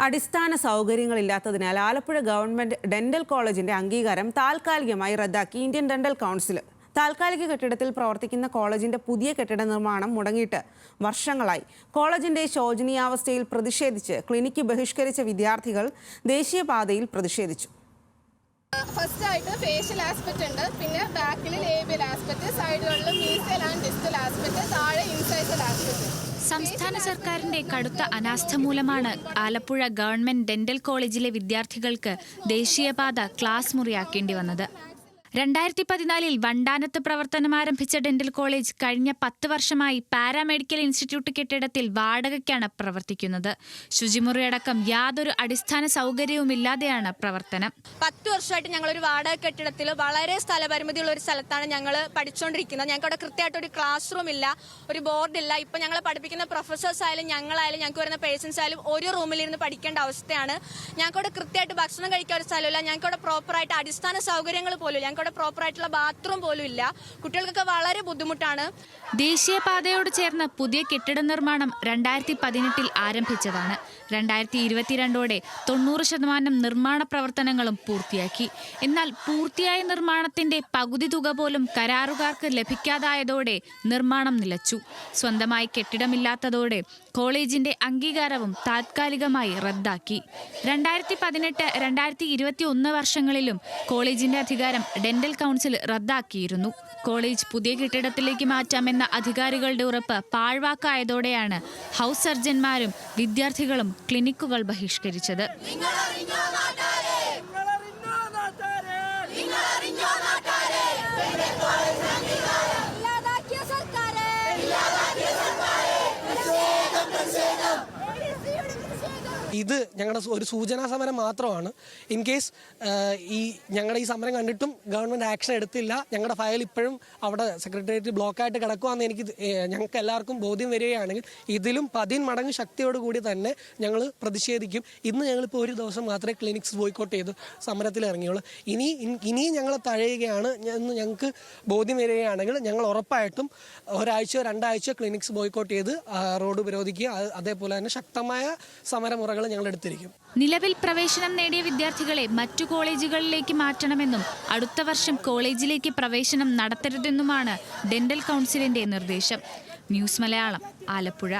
അടിസ്ഥാന സൗകര്യങ്ങളില്ലാത്തതിനാൽ Alappuzha government dental കോളേജിന്റെ അംഗീകാരം താൽക്കാലികമായി റദ്ദാക്കി ഇന്ത്യൻ ഡെന്റൽ കൗൺസിൽ. താൽക്കാലിക കെട്ടിടത്തിൽ പ്രവർത്തിക്കുന്ന കോളേജിന്റെ പുതിയ കെട്ടിട നിർമ്മാണം മുടങ്ങിയിട്ട് വർഷങ്ങളായി. കോളേജിന്റെ ശോചനീയാവസ്ഥയിൽ പ്രതിഷേധിച്ച് ക്ലിനിക്ക് ബഹിഷ്കരിച്ച വിദ്യാർത്ഥികൾ ദേശീയപാതയിൽ പ്രതിഷേധിച്ചു. ഫസ്റ്റ് ആയിട്ട് ഫേഷ്യൽ ആസ്പെക്ട് ഉണ്ട്, പിന്നെ ബാക്കിൽ ലേബിയൽ ആസ്പെക്ട്, സൈഡുകളിൽ മീസിയൽ ആൻഡ് ഡിസ്റ്റൽ ആസ്പെക്ട്, താഴെ ഇൻസൈസൽ ആസ്പെക്ട്. സംസ്ഥാന സർക്കാരിന്റെ കടുത്ത അനാസ്ഥ മൂലമാണ് ആലപ്പുഴ ഗവൺമെന്റ് ഡെന്റൽ കോളേജിലെ വിദ്യാർത്ഥികൾക്ക് ദേശീയപാത ക്ലാസ് മുറിയാക്കേണ്ടി വന്നത്. 2014 വണ്ടാനത്ത് പ്രവർത്തനം ആരംഭിച്ച ഡെന്റൽ കോളേജ് കഴിഞ്ഞ 10 വർഷമായി പാരാമെഡിക്കൽ ഇൻസ്റ്റിറ്റ്യൂട്ട് കെട്ടിടത്തിൽ വാടകയ്ക്കാണ് പ്രവർത്തിക്കുന്നത്. ശുചിമുറിയടക്കം യാതൊരു അടിസ്ഥാന സൗകര്യവുമില്ലാതെയാണ് പ്രവർത്തനം. 10 വർഷമായിട്ട് ഞങ്ങളൊരു വാടക കെട്ടിടത്തിൽ വളരെ സ്ഥലപരിമിതിയുള്ള ഒരു സ്ഥലത്താണ് ഞങ്ങൾ പഠിച്ചുകൊണ്ടിരിക്കുന്നത്. ഞങ്ങൾക്ക് അവിടെ കൃത്യമായിട്ട് ഒരു ക്ലാസ് റൂം ഇല്ല, ഒരു ബോർഡില്ല. ഇപ്പം ഞങ്ങളെ പഠിപ്പിക്കുന്ന പ്രൊഫസേഴ്സ് ആയാലും ഞങ്ങളായാലും ഞങ്ങൾക്ക് വരുന്ന പേഷ്യൻസ് ആയാലും ഒരു റൂമിലിരുന്ന് പഠിക്കേണ്ട അവസ്ഥയാണ്. ഞങ്ങൾക്കവിടെ കൃത്യമായിട്ട് ഭക്ഷണം കഴിക്കാൻ ഒരു സ്ഥലമില്ല, ഞങ്ങൾക്കവിടെ പ്രോപ്പറായിട്ട് അടിസ്ഥാന സൗകര്യങ്ങൾ പോലും ഇല്ല, പ്രോപ്പറായിട്ടുള്ള ബാത്റൂം പോലും ഇല്ല. കുട്ടികൾക്കൊക്കെ വളരെ ബുദ്ധിമുട്ടാണ്. ദേശീയപാതയോട് ചേർന്ന് പുതിയ കെട്ടിട നിർമ്മാണം 2018 ആരംഭിച്ചതാണ്. 2022 90% നിർമ്മാണ പ്രവർത്തനങ്ങളും പൂർത്തിയാക്കി. എന്നാൽ പൂർത്തിയായ നിർമ്മാണത്തിന്റെ പകുതി തുക പോലും കരാറുകാർക്ക് ലഭിക്കാതായതോടെ നിർമ്മാണം നിലച്ചു. സ്വന്തമായി കെട്ടിടമില്ലാത്തതോടെ കോളേജിന്റെ അംഗീകാരവും താൽക്കാലികമായി റദ്ദാക്കി. 2018-2021 വർഷങ്ങളിലും കോളേജിന്റെ അധികാരം ഡെന്റൽ കൗൺസിൽ റദ്ദാക്കിയിരുന്നു. കോളേജ് പുതിയ കെട്ടിടത്തിലേക്ക് മാറ്റാമെന്ന അധികാരികളുടെ ഉറപ്പ് പാഴ്വാക്കായതോടെയാണ് ഹൗസ് സർജന്മാരും വിദ്യാർത്ഥികളും ക്ലിനിക്കുകൾ ബഹിഷ്കരിച്ചത്. ഇത് ഞങ്ങളുടെ ഒരു സൂചനാ സമരം മാത്രമാണ്. ഇൻ കേസ് ഞങ്ങളുടെ ഈ സമരം കണ്ടിട്ടും ഗവൺമെൻറ് ആക്ഷൻ എടുത്തില്ല, ഞങ്ങളുടെ ഫയൽ ഇപ്പോഴും അവിടെ സെക്രട്ടേറിയറ്റ് ബ്ലോക്കായിട്ട് കിടക്കുവാന്ന് ഞങ്ങൾക്ക് എല്ലാവർക്കും ബോധ്യം വരികയാണെങ്കിൽ ഇതിലും 10 മടങ്ങ് ശക്തിയോടുകൂടി തന്നെ ഞങ്ങൾ പ്രതിഷേധിക്കും. ഇന്ന് ഞങ്ങളിപ്പോൾ ഒരു ദിവസം മാത്രമേ ക്ലിനിക്സ് ബോയ്ക്കോട്ട് ചെയ്ത് സമരത്തിൽ ഇറങ്ങിയുള്ളൂ. ഇനിയും ഞങ്ങളെ തഴയുകയാണ് എന്ന് ഞങ്ങൾക്ക് ബോധ്യം വരികയാണെങ്കിൽ ഞങ്ങൾ ഉറപ്പായിട്ടും ഒരാഴ്ചയോ 2 ആഴ്ചയോ ക്ലിനിക്സ് ബോയ്ക്കോട്ട് ചെയ്ത് റോഡ് ഉപരോധിക്കുക, അതേപോലെ തന്നെ ശക്തമായ സമരമുറകൾ ഞങ്ങൾ എടുത്തിരിക്കും. നിലവിൽ പ്രവേശനം നേടിയ വിദ്യാർത്ഥികളെ മറ്റു കോളേജുകളിലേക്ക് മാറ്റണമെന്നും അടുത്ത വർഷം കോളേജിലേക്ക് പ്രവേശനം നടത്തരുതെന്നുമാണ് ഡെന്റൽ കൗൺസിലിന്റെ നിർദ്ദേശം. ന്യൂസ് മലയാളം, ആലപ്പുഴ.